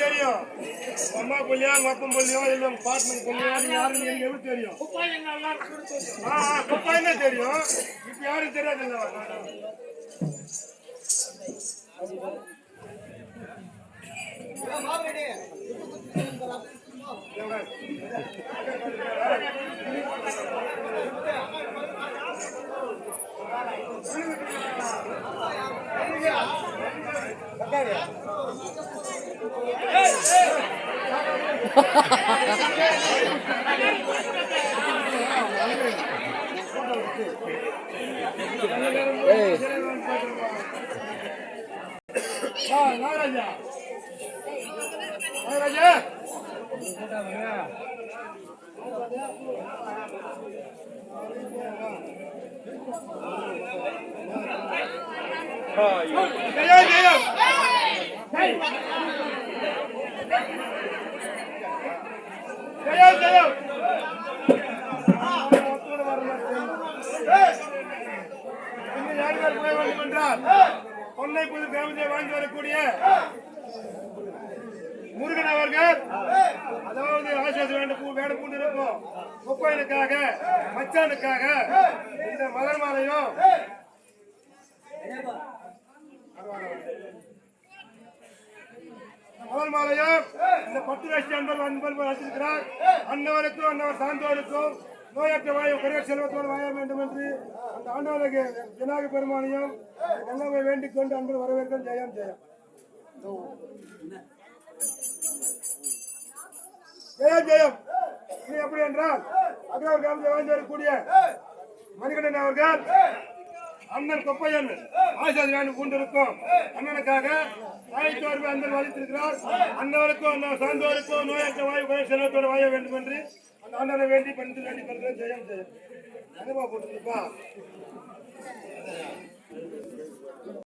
தெரியும் அம்மா புள்ளியா மப்பம் புள்ளியோ இல்ல பாட்னர் புள்ளியா யாருன்னு எனக்கு எப்படி தெரியும்? குப்பாயின்னு தெரியும். இப்ப யாரும் தெரியாது இல்ல. நாகராஜா நாகராஜா பொன்னை புது கிராமத்தை வாங்கி வரக்கூடிய முருகன் அவர்கள் அதாவது ஆசிரியர் வேட பூண்டு இருக்கும் முப்பையனுக்காக மச்சானுக்காக இந்த மலர் மாலையும் இந்த பட்டு லட்சம் அன்பர் வச்சிருக்கிறார். அன்னவருக்கும் அன்னவர் சார்ந்தவருக்கும் நோயற்ற வாயு கரைய செல்வத்தோடு வாழ வேண்டும் என்று அந்த ஆண்டவருக்கு ஜனாக பெருமானையும் எல்லாமே வேண்டிக் கொண்டு அன்பர் வரவேற்கும். ஜெயம் ஜெயம் ஜெயம் ஜெயம். இது எப்படி என்றால் அக்ரவர் கிராமத்தை வாழ்ந்து வரக்கூடிய மணிகண்டன் அவர்கள் அண்ணன் கொப்பையன் ஆசாரி கொண்டிருக்கும் அண்ணனுக்காக 1000 ரூபாய் அன்பர் வலித்திருக்கிறார். அன்னவருக்கும் அண்ணன் சார்ந்தவருக்கும் நோயற்ற வாயு கரைய செல்வத்தோடு வாழ வேண்டும் என்று அந்த ஆண்டனை வேண்டி பணிந்து வேண்டி கொள்கிறேன். ஜெயம் ஜெயம். அனுபவம் போட்டுருப்பா.